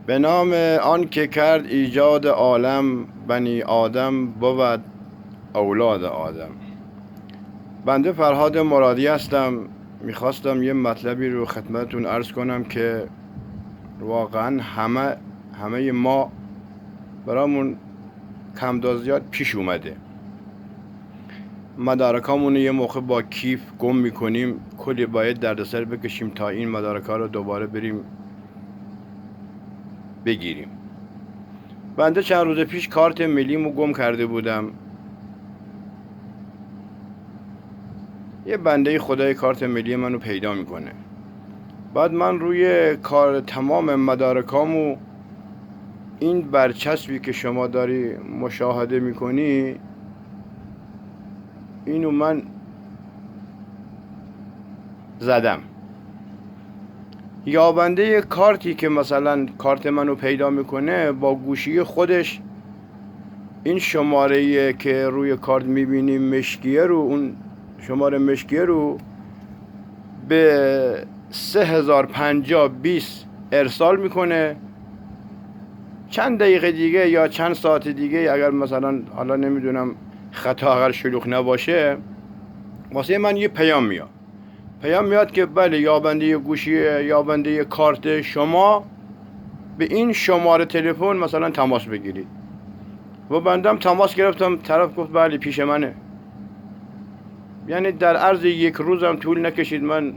به نام آن که کرد ایجاد عالم، بنی آدم بود اولاد آدم. بنده فرهاد مرادی هستم. میخواستم یه مطلبی رو خدمتتون عرض کنم که واقعا همه ما برامون کم و زیاد پیش اومده. مدارکامون یه موقع با کیف گم میکنیم، کلی باید دردسر بکشیم تا این مدارکا رو دوباره بریم بگیریم. بنده چند روز پیش کارت ملیمو گم کرده بودم. یه بنده خدای کارت ملی منو پیدا میکنه. بعد من روی کار تمام مدارکامو، این برچسبی که شما داری مشاهده میکنی، اینو من زدم. یابنده کارتی که مثلا کارت منو پیدا میکنه با گوشی خودش این شماره که روی کارت میبینیم مشکیه رو، اون شماره مشکیه رو به 3050-20 ارسال میکنه. چند دقیقه دیگه یا چند ساعت دیگه، اگر مثلا حالا نمیدونم خطا اگر شلوغ نباشه، واسه من یه پیام میاد که بله یابنده گوشی، یابنده کارت شما به این شماره تلفن مثلا تماس بگیرید. و بندم تماس گرفتم، طرف گفت بله پیش منه. یعنی در عرض یک روزم طول نکشید من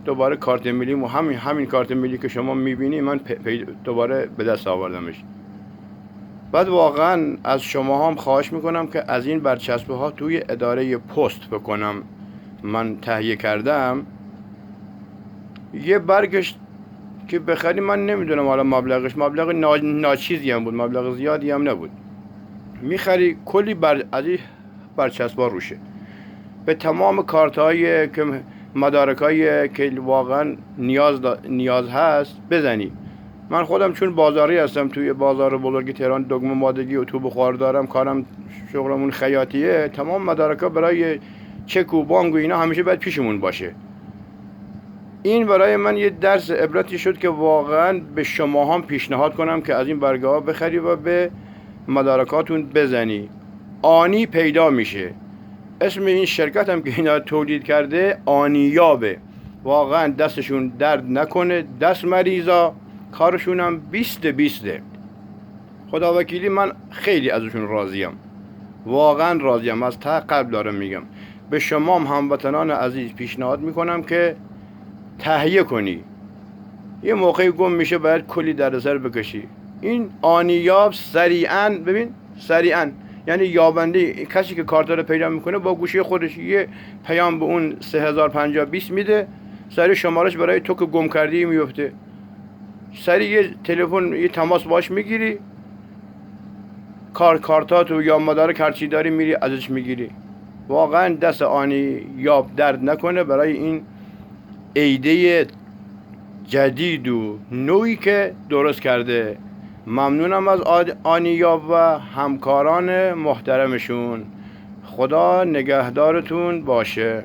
دوباره کارت ملی و همین کارت ملی که شما میبینی من دوباره به دست آوردمش. بعد واقعا از شما هم خواهش میکنم که از این برچسبه ها توی اداره پست بکنم من تهیه کردم. یه برگش که بخری من نمیدونم حالا مبلغ ناچیزی هم بود، مبلغ زیادی هم نبود. میخری کلی از این برچسبه ها روشه، به تمام کارت های که مدارک های که واقعا نیاز هست بزنی. من خودم چون بازاری هستم، توی بازار بزرگ تهران دگمه مادگی و تو بخار دارم، کارم شغلمون خیاطیه، تمام مدارک ها برای چک و بانک و اینا همیشه باید پیشمون باشه. این برای من یه درس عبرتی شد که واقعا به شما هم پیشنهاد کنم که از این برگه ها بخری و به مدارکاتون بزنی. آنی پیدا میشه. اسم این شرکت هم که اینا تولید کرده آنیابه. واقعا دستشون درد نکنه، دست مریضا، کارشون هم 20 خدا وکیلی من خیلی ازشون راضیم، واقعا راضیم، از ته قلب دارم میگم. به شما هموطنان عزیز پیشنهاد میکنم که تهیه کنی. یه موقعی گم میشه باید کلی دردسر بکشی. این آنیاب سریعا یعنی یابنده کسی که کارت رو پیدا میکنه با گوشی خودش یه پیام به اون 3050-20 میده، سریع شمارش برای تو که گم کردی میفته، سریع یه تلفن یه تماس باش میگیری، کارتاتو یا مدارک هرچی داری میری ازش میگیری. واقعا دست آنی یاب درد نکنه برای این ایده جدید و نوعی که درست کرده. ممنونم از آنیاب و همکاران محترمشون. خدا نگهدارتون باشه.